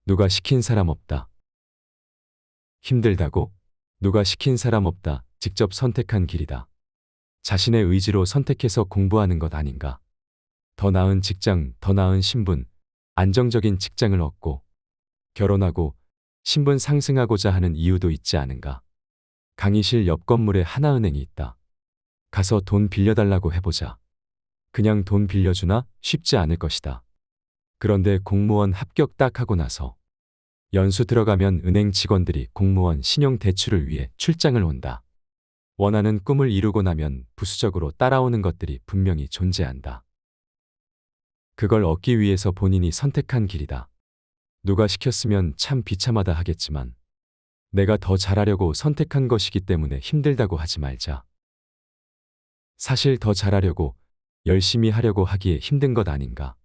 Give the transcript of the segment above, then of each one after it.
누가 시킨 사람 없다. 힘들다고? 누가 시킨 사람 없다. 직접 선택한 길이다. 자신의 의지로 선택해서 공부하는 것 아닌가. 더 나은 직장, 더 나은 신분, 안정적인 직장을 얻고 결혼하고 신분 상승하고자 하는 이유도 있지 않은가. 강의실 옆 건물에 하나은행이 있다. 가서 돈 빌려달라고 해보자. 그냥 돈 빌려주나? 쉽지 않을 것이다. 그런데 공무원 합격 딱 하고 나서 연수 들어가면 은행 직원들이 공무원 신용 대출을 위해 출장을 온다. 원하는 꿈을 이루고 나면 부수적으로 따라오는 것들이 분명히 존재한다. 그걸 얻기 위해서 본인이 선택한 길이다. 누가 시켰으면 참 비참하다 하겠지만 내가 더 잘하려고 선택한 것이기 때문에 힘들다고 하지 말자. 사실 더 잘하려고 열심히 하려고 하기에 힘든 것 아닌가.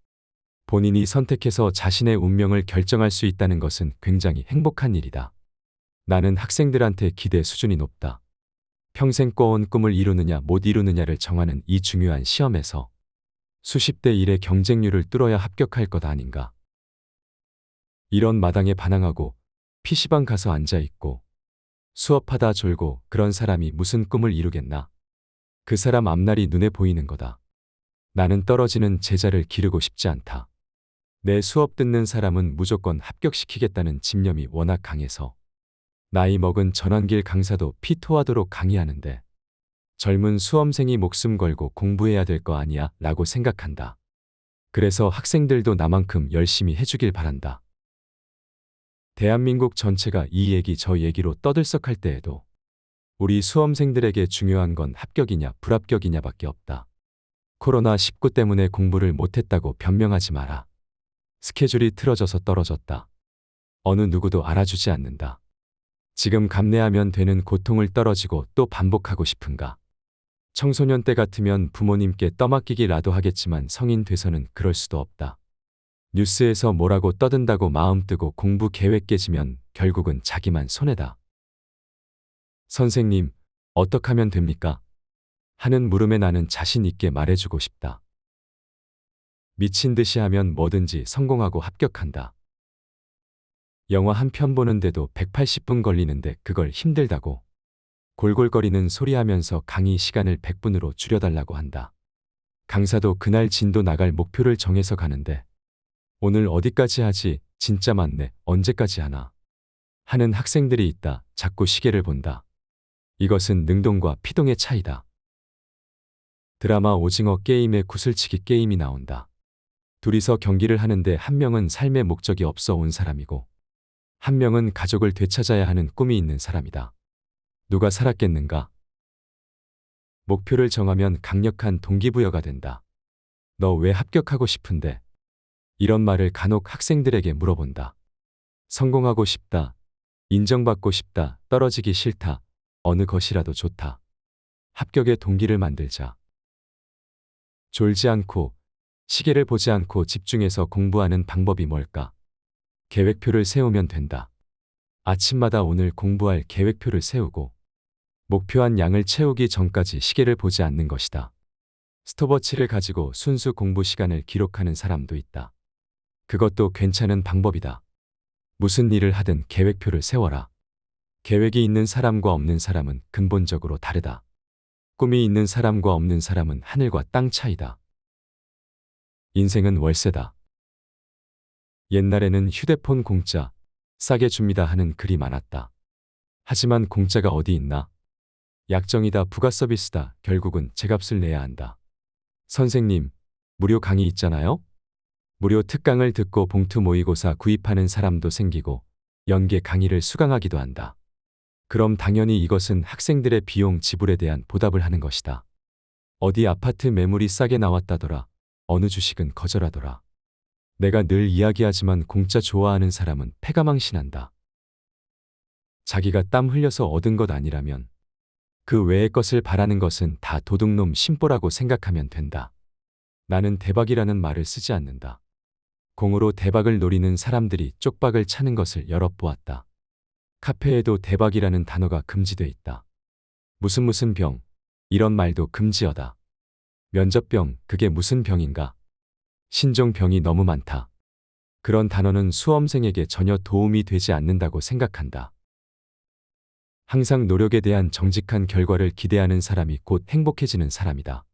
본인이 선택해서 자신의 운명을 결정할 수 있다는 것은 굉장히 행복한 일이다. 나는 학생들한테 기대 수준이 높다. 평생 꿔온 꿈을 이루느냐 못 이루느냐를 정하는 이 중요한 시험에서 수십 대 1의 경쟁률을 뚫어야 합격할 것 아닌가. 이런 마당에 반항하고 PC방 가서 앉아있고 수업하다 졸고 그런 사람이 무슨 꿈을 이루겠나. 그 사람 앞날이 눈에 보이는 거다. 나는 떨어지는 제자를 기르고 싶지 않다. 내 수업 듣는 사람은 무조건 합격시키겠다는 집념이 워낙 강해서 나이 먹은 전환길 강사도 피 토하도록 강의하는데 젊은 수험생이 목숨 걸고 공부해야 될 거 아니야 라고 생각한다. 그래서 학생들도 나만큼 열심히 해주길 바란다. 대한민국 전체가 이 얘기 저 얘기로 떠들썩할 때에도 우리 수험생들에게 중요한 건 합격이냐 불합격이냐밖에 없다. 코로나19 때문에 공부를 못했다고 변명하지 마라. 스케줄이 틀어져서 떨어졌다. 어느 누구도 알아주지 않는다. 지금 감내하면 되는 고통을 떨어지고 또 반복하고 싶은가. 청소년 때 같으면 부모님께 떠맡기기라도 하겠지만 성인 돼서는 그럴 수도 없다. 뉴스에서 뭐라고 떠든다고 마음 뜨고 공부 계획 깨지면 결국은 자기만 손해다. 선생님, 어떻게 하면 됩니까? 하는 물음에 나는 자신 있게 말해주고 싶다. 미친 듯이 하면 뭐든지 성공하고 합격한다. 영화 한 편 보는데도 180분 걸리는데 그걸 힘들다고 골골거리는 소리 하면서 강의 시간을 100분으로 줄여달라고 한다. 강사도 그날 진도 나갈 목표를 정해서 가는데 오늘 어디까지 하지? 진짜 많네. 언제까지 하나? 하는 학생들이 있다. 자꾸 시계를 본다. 이것은 능동과 피동의 차이다. 드라마 오징어 게임에 구슬치기 게임이 나온다. 둘이서 경기를 하는데 한 명은 삶의 목적이 없어 온 사람이고 한 명은 가족을 되찾아야 하는 꿈이 있는 사람이다. 누가 살았겠는가? 목표를 정하면 강력한 동기부여가 된다. 너 왜 합격하고 싶은데? 이런 말을 간혹 학생들에게 물어본다. 성공하고 싶다. 인정받고 싶다. 떨어지기 싫다. 어느 것이라도 좋다. 합격의 동기를 만들자. 졸지 않고 시계를 보지 않고 집중해서 공부하는 방법이 뭘까? 계획표를 세우면 된다. 아침마다 오늘 공부할 계획표를 세우고 목표한 양을 채우기 전까지 시계를 보지 않는 것이다. 스톱워치를 가지고 순수 공부 시간을 기록하는 사람도 있다. 그것도 괜찮은 방법이다. 무슨 일을 하든 계획표를 세워라. 계획이 있는 사람과 없는 사람은 근본적으로 다르다. 꿈이 있는 사람과 없는 사람은 하늘과 땅 차이다. 인생은 월세다. 옛날에는 휴대폰 공짜, 싸게 줍니다 하는 글이 많았다. 하지만 공짜가 어디 있나? 약정이다, 부가 서비스다. 결국은 제값을 내야 한다. 선생님, 무료 강의 있잖아요? 무료 특강을 듣고 봉투 모의고사 구입하는 사람도 생기고 연계 강의를 수강하기도 한다. 그럼 당연히 이것은 학생들의 비용 지불에 대한 보답을 하는 것이다. 어디 아파트 매물이 싸게 나왔다더라. 어느 주식은 거절하더라. 내가 늘 이야기하지만 공짜 좋아하는 사람은 패가망신한다. 자기가 땀 흘려서 얻은 것 아니라면 그 외의 것을 바라는 것은 다 도둑놈 심보라고 생각하면 된다. 나는 대박이라는 말을 쓰지 않는다. 공으로 대박을 노리는 사람들이 쪽박을 차는 것을 여러 보았다. 카페에도 대박이라는 단어가 금지돼 있다. 무슨 병, 이런 말도 금지어다. 면접병, 그게 무슨 병인가? 신종병이 너무 많다. 그런 단어는 수험생에게 전혀 도움이 되지 않는다고 생각한다. 항상 노력에 대한 정직한 결과를 기대하는 사람이 곧 행복해지는 사람이다.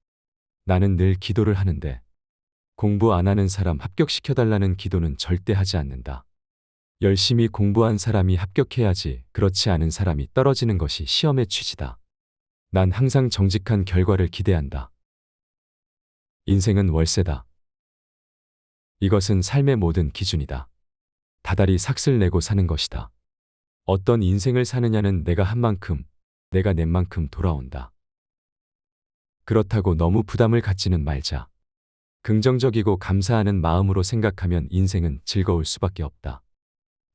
나는 늘 기도를 하는데 공부 안 하는 사람 합격시켜달라는 기도는 절대 하지 않는다. 열심히 공부한 사람이 합격해야지 그렇지 않은 사람이 떨어지는 것이 시험의 취지다. 난 항상 정직한 결과를 기대한다. 인생은 월세다. 이것은 삶의 모든 기준이다. 다달이 삭슬 내고 사는 것이다. 어떤 인생을 사느냐는 내가 한 만큼, 내가 낸 만큼 돌아온다. 그렇다고 너무 부담을 갖지는 말자. 긍정적이고 감사하는 마음으로 생각하면 인생은 즐거울 수밖에 없다.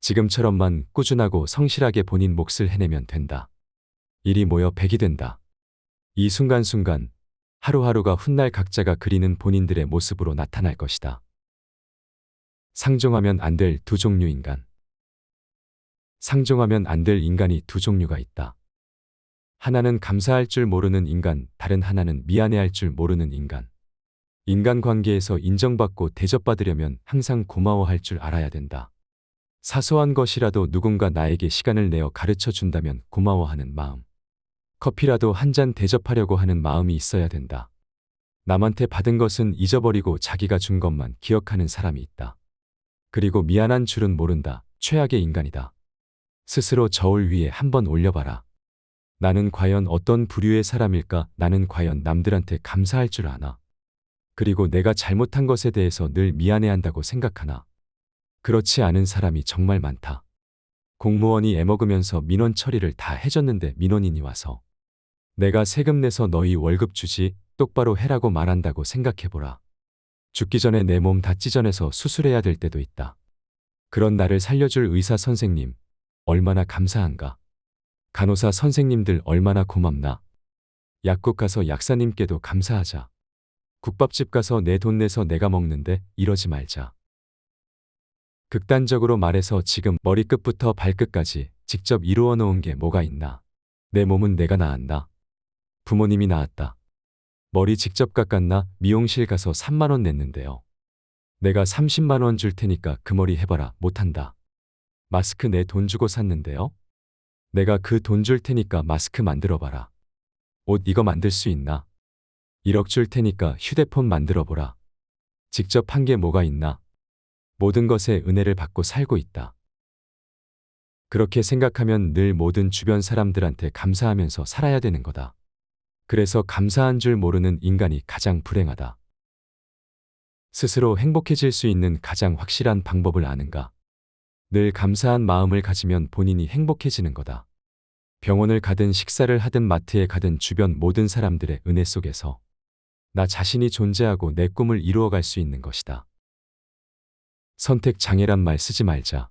지금처럼만 꾸준하고 성실하게 본인 몫을 해내면 된다. 일이 모여 백이 된다. 이 순간순간 하루하루가 훗날 각자가 그리는 본인들의 모습으로 나타날 것이다. 상종하면 안 될 두 종류 인간. 상종하면 안 될 인간이 두 종류가 있다. 하나는 감사할 줄 모르는 인간, 다른 하나는 미안해할 줄 모르는 인간. 인간관계에서 인정받고 대접받으려면 항상 고마워할 줄 알아야 된다. 사소한 것이라도 누군가 나에게 시간을 내어 가르쳐 준다면 고마워하는 마음. 커피라도 한 잔 대접하려고 하는 마음이 있어야 된다. 남한테 받은 것은 잊어버리고 자기가 준 것만 기억하는 사람이 있다. 그리고 미안한 줄은 모른다. 최악의 인간이다. 스스로 저울 위에 한번 올려봐라. 나는 과연 어떤 부류의 사람일까? 나는 과연 남들한테 감사할 줄 아나? 그리고 내가 잘못한 것에 대해서 늘 미안해한다고 생각하나? 그렇지 않은 사람이 정말 많다. 공무원이 애먹으면서 민원 처리를 다 해줬는데 민원인이 와서 내가 세금 내서 너희 월급 주지 똑바로 해라고 말한다고 생각해보라. 죽기 전에 내 몸 다 찢어내서 수술해야 될 때도 있다. 그런 나를 살려줄 의사 선생님 얼마나 감사한가. 간호사 선생님들 얼마나 고맙나. 약국 가서 약사님께도 감사하자. 국밥집 가서 내 돈 내서 내가 먹는데 이러지 말자. 극단적으로 말해서 지금 머리끝부터 발끝까지 직접 이루어 놓은 게 뭐가 있나. 내 몸은 내가 낳았나. 부모님이 낳았다. 머리 직접 깎았나. 미용실 가서 3만 원 냈는데요. 내가 30만 원 줄 테니까 그 머리 해봐라. 못한다. 마스크 내 돈 주고 샀는데요. 내가 그 돈 줄 테니까 마스크 만들어봐라. 옷 이거 만들 수 있나? 1억 줄 테니까 휴대폰 만들어보라. 직접 한 게 뭐가 있나? 모든 것에 은혜를 받고 살고 있다. 그렇게 생각하면 늘 모든 주변 사람들한테 감사하면서 살아야 되는 거다. 그래서 감사한 줄 모르는 인간이 가장 불행하다. 스스로 행복해질 수 있는 가장 확실한 방법을 아는가? 늘 감사한 마음을 가지면 본인이 행복해지는 거다. 병원을 가든 식사를 하든 마트에 가든 주변 모든 사람들의 은혜 속에서 나 자신이 존재하고 내 꿈을 이루어갈 수 있는 것이다. 선택 장애란 말 쓰지 말자.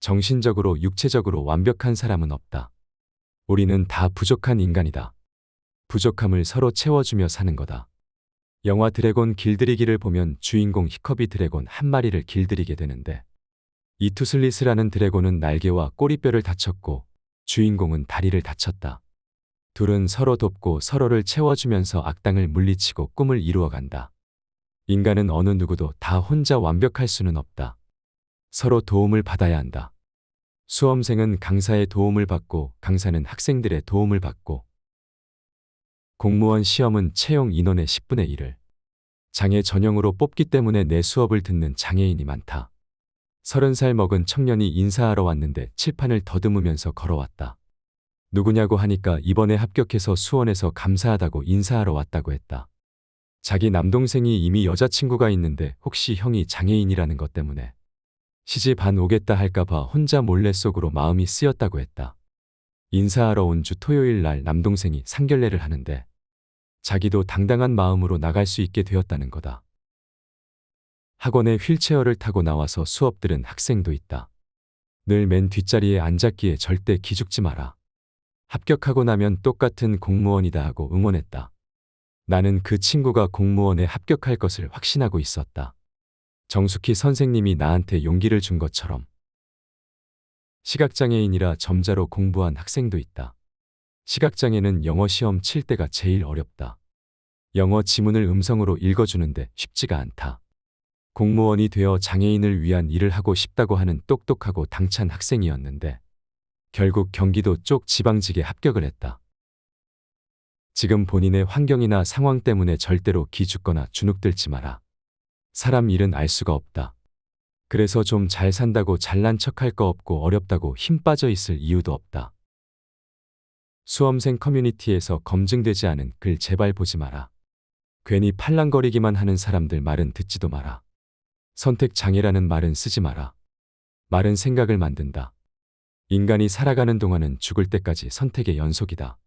정신적으로 육체적으로 완벽한 사람은 없다. 우리는 다 부족한 인간이다. 부족함을 서로 채워주며 사는 거다. 영화 드래곤 길들이기를 보면 주인공 히커비 드래곤 한 마리를 길들이게 되는데 이투슬리스라는 드래곤은 날개와 꼬리뼈를 다쳤고 주인공은 다리를 다쳤다. 둘은 서로 돕고 서로를 채워주면서 악당을 물리치고 꿈을 이루어간다. 인간은 어느 누구도 다 혼자 완벽할 수는 없다. 서로 도움을 받아야 한다. 수험생은 강사의 도움을 받고 강사는 학생들의 도움을 받고 공무원 시험은 채용 인원의 10분의 1을 장애 전형으로 뽑기 때문에 내 수업을 듣는 장애인이 많다. 30살 먹은 청년이 인사하러 왔는데 칠판을 더듬으면서 걸어왔다. 누구냐고 하니까 이번에 합격해서 수원에서 감사하다고 인사하러 왔다고 했다. 자기 남동생이 이미 여자친구가 있는데 혹시 형이 장애인이라는 것 때문에 시집 안 오겠다 할까봐 혼자 몰래 속으로 마음이 쓰였다고 했다. 인사하러 온 주 토요일 날 남동생이 상견례를 하는데 자기도 당당한 마음으로 나갈 수 있게 되었다는 거다. 학원에 휠체어를 타고 나와서 수업 들은 학생도 있다. 늘 맨 뒷자리에 앉았기에 절대 기죽지 마라. 합격하고 나면 똑같은 공무원이다 하고 응원했다. 나는 그 친구가 공무원에 합격할 것을 확신하고 있었다. 정숙희 선생님이 나한테 용기를 준 것처럼. 시각장애인이라 점자로 공부한 학생도 있다. 시각장애는 영어 시험 칠 때가 제일 어렵다. 영어 지문을 음성으로 읽어주는데 쉽지가 않다. 공무원이 되어 장애인을 위한 일을 하고 싶다고 하는 똑똑하고 당찬 학생이었는데 결국 경기도 쪽 지방직에 합격을 했다. 지금 본인의 환경이나 상황 때문에 절대로 기죽거나 주눅들지 마라. 사람 일은 알 수가 없다. 그래서 좀 잘 산다고 잘난 척할 거 없고 어렵다고 힘 빠져 있을 이유도 없다. 수험생 커뮤니티에서 검증되지 않은 글 제발 보지 마라. 괜히 팔랑거리기만 하는 사람들 말은 듣지도 마라. 선택 장애라는 말은 쓰지 마라. 말은 생각을 만든다. 인간이 살아가는 동안은 죽을 때까지 선택의 연속이다.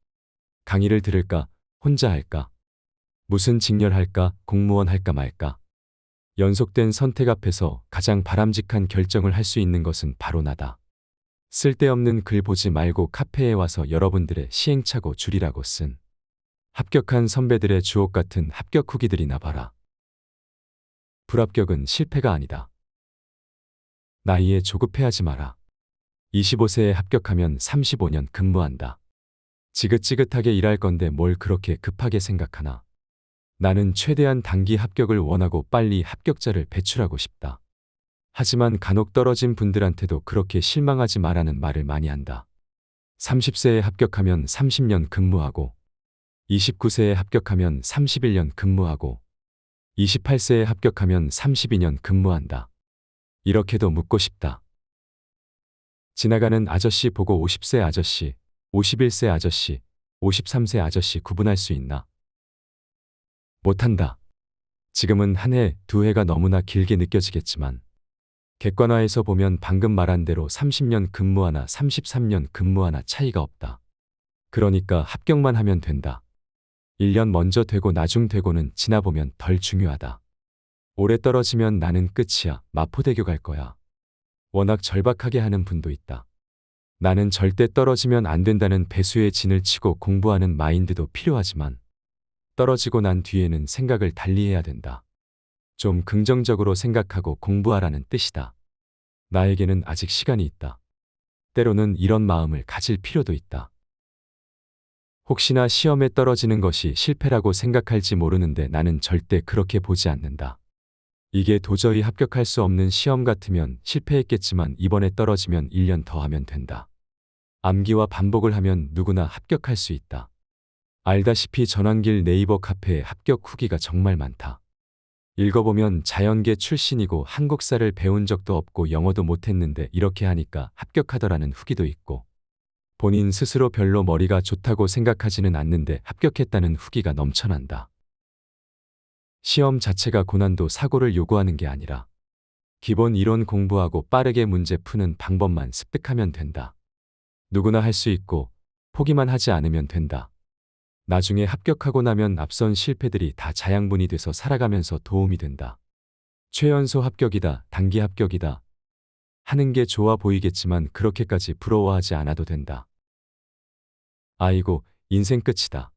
강의를 들을까? 혼자 할까? 무슨 직렬할까? 공무원 할까 말까? 연속된 선택 앞에서 가장 바람직한 결정을 할 수 있는 것은 바로 나다. 쓸데없는 글 보지 말고 카페에 와서 여러분들의 시행착오 줄이라고 쓴 합격한 선배들의 주옥 같은 합격 후기들이나 봐라. 불합격은 실패가 아니다. 나이에 조급해하지 마라. 25세에 합격하면 35년 근무한다. 지긋지긋하게 일할 건데 뭘 그렇게 급하게 생각하나. 나는 최대한 단기 합격을 원하고 빨리 합격자를 배출하고 싶다. 하지만 간혹 떨어진 분들한테도 그렇게 실망하지 마라는 말을 많이 한다. 30세에 합격하면 30년 근무하고 29세에 합격하면 31년 근무하고 28세에 합격하면 32년 근무한다. 이렇게도 묻고 싶다. 지나가는 아저씨 보고 50세 아저씨, 51세 아저씨, 53세 아저씨 구분할 수 있나? 못한다. 지금은 한 해, 두 해가 너무나 길게 느껴지겠지만 객관화해서 보면 방금 말한 대로 30년 근무하나 33년 근무하나 차이가 없다. 그러니까 합격만 하면 된다. 1년 먼저 되고 나중 되고는 지나보면 덜 중요하다. 오래 떨어지면 나는 끝이야. 마포대교 갈 거야. 워낙 절박하게 하는 분도 있다. 나는 절대 떨어지면 안 된다는 배수의 진을 치고 공부하는 마인드도 필요하지만 떨어지고 난 뒤에는 생각을 달리해야 된다. 좀 긍정적으로 생각하고 공부하라는 뜻이다. 나에게는 아직 시간이 있다. 때로는 이런 마음을 가질 필요도 있다. 혹시나 시험에 떨어지는 것이 실패라고 생각할지 모르는데 나는 절대 그렇게 보지 않는다. 이게 도저히 합격할 수 없는 시험 같으면 실패했겠지만 이번에 떨어지면 1년 더 하면 된다. 암기와 반복을 하면 누구나 합격할 수 있다. 알다시피 전환길 네이버 카페에 합격 후기가 정말 많다. 읽어보면 자연계 출신이고 한국사를 배운 적도 없고 영어도 못했는데 이렇게 하니까 합격하더라는 후기도 있고 본인 스스로 별로 머리가 좋다고 생각하지는 않는데 합격했다는 후기가 넘쳐난다. 시험 자체가 고난도 사고를 요구하는 게 아니라 기본 이론 공부하고 빠르게 문제 푸는 방법만 습득하면 된다. 누구나 할 수 있고 포기만 하지 않으면 된다. 나중에 합격하고 나면 앞선 실패들이 다 자양분이 돼서 살아가면서 도움이 된다. 최연소 합격이다, 단기 합격이다 하는 게 좋아 보이겠지만 그렇게까지 부러워하지 않아도 된다. 아이고, 인생 끝이다.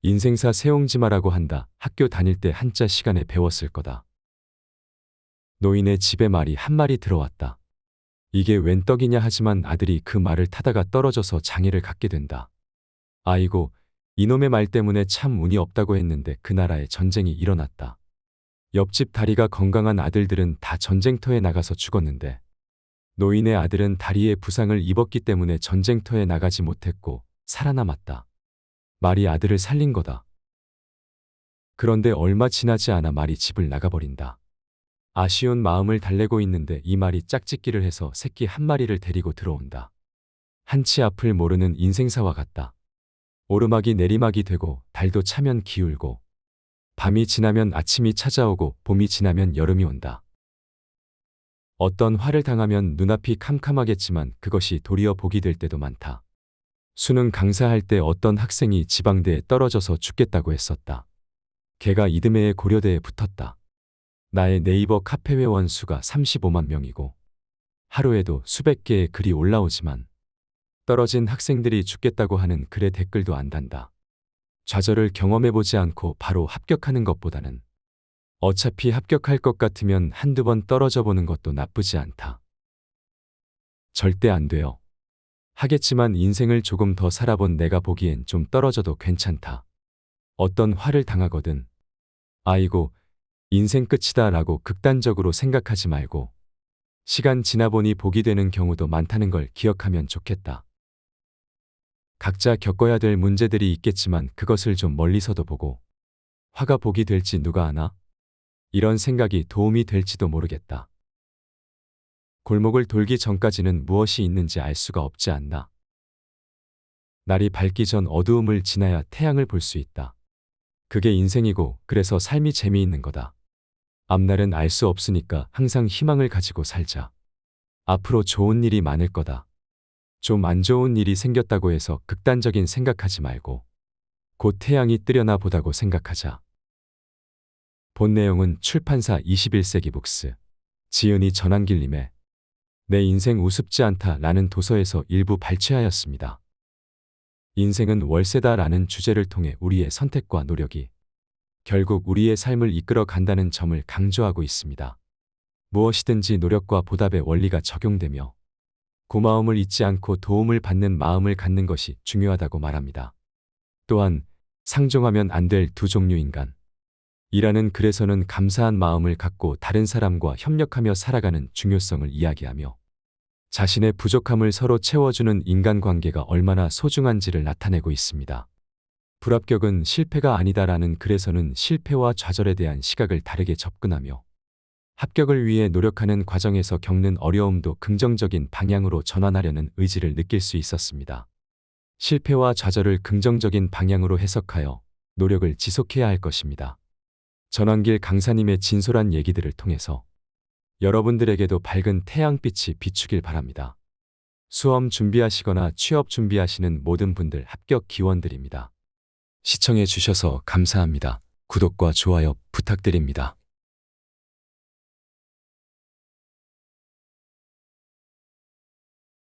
인생사 세옹지마라고 한다. 학교 다닐 때 한자 시간에 배웠을 거다. 노인의 집에 말이 한 마리 들어왔다. 이게 웬 떡이냐 하지만 아들이 그 말을 타다가 떨어져서 장애를 갖게 된다. 아이고, 이놈의 말 때문에 참 운이 없다고 했는데 그 나라에 전쟁이 일어났다. 옆집 다리가 건강한 아들들은 다 전쟁터에 나가서 죽었는데 노인의 아들은 다리에 부상을 입었기 때문에 전쟁터에 나가지 못했고 살아남았다. 말이 아들을 살린 거다. 그런데 얼마 지나지 않아 말이 집을 나가버린다. 아쉬운 마음을 달래고 있는데 이 말이 짝짓기를 해서 새끼 한 마리를 데리고 들어온다. 한치 앞을 모르는 인생사와 같다. 오르막이 내리막이 되고 달도 차면 기울고 밤이 지나면 아침이 찾아오고 봄이 지나면 여름이 온다. 어떤 화를 당하면 눈앞이 캄캄하겠지만 그것이 도리어 복이 될 때도 많다. 수능 강사할 때 어떤 학생이 지방대에 떨어져서 죽겠다고 했었다. 걔가 이듬해에 고려대에 붙었다. 나의 네이버 카페 회원 수가 35만 명이고 하루에도 수백 개의 글이 올라오지만 떨어진 학생들이 죽겠다고 하는 글의 댓글도 안 단다. 좌절을 경험해보지 않고 바로 합격하는 것보다는 어차피 합격할 것 같으면 한두 번 떨어져 보는 것도 나쁘지 않다. 절대 안 돼요. 하겠지만 인생을 조금 더 살아본 내가 보기엔 좀 떨어져도 괜찮다. 어떤 화를 당하거든. 아이고, 인생 끝이다 라고 극단적으로 생각하지 말고 시간 지나보니 복이 되는 경우도 많다는 걸 기억하면 좋겠다. 각자 겪어야 될 문제들이 있겠지만 그것을 좀 멀리서도 보고 화가 복이 될지 누가 아나? 이런 생각이 도움이 될지도 모르겠다. 골목을 돌기 전까지는 무엇이 있는지 알 수가 없지 않나. 날이 밝기 전 어두움을 지나야 태양을 볼 수 있다. 그게 인생이고 그래서 삶이 재미있는 거다. 앞날은 알 수 없으니까 항상 희망을 가지고 살자. 앞으로 좋은 일이 많을 거다. 좀 안 좋은 일이 생겼다고 해서 극단적인 생각하지 말고 곧 태양이 뜨려나 보다고 생각하자. 본 내용은 출판사 21세기 북스 지은이 전한길님의 내 인생 우습지 않다 라는 도서에서 일부 발췌하였습니다. 인생은 월세다 라는 주제를 통해 우리의 선택과 노력이 결국 우리의 삶을 이끌어 간다는 점을 강조하고 있습니다. 무엇이든지 노력과 보답의 원리가 적용되며 고마움을 잊지 않고 도움을 받는 마음을 갖는 것이 중요하다고 말합니다. 또한 상종하면 안 될 두 종류 인간. 이라는 글에서는 감사한 마음을 갖고 다른 사람과 협력하며 살아가는 중요성을 이야기하며 자신의 부족함을 서로 채워주는 인간관계가 얼마나 소중한지를 나타내고 있습니다. 불합격은 실패가 아니다라는 글에서는 실패와 좌절에 대한 시각을 다르게 접근하며 합격을 위해 노력하는 과정에서 겪는 어려움도 긍정적인 방향으로 전환하려는 의지를 느낄 수 있었습니다. 실패와 좌절을 긍정적인 방향으로 해석하여 노력을 지속해야 할 것입니다. 전한길 강사님의 진솔한 얘기들을 통해서 여러분들에게도 밝은 태양빛이 비추길 바랍니다. 수험 준비하시거나 취업 준비하시는 모든 분들 합격 기원드립니다. 시청해 주셔서 감사합니다. 구독과 좋아요 부탁드립니다.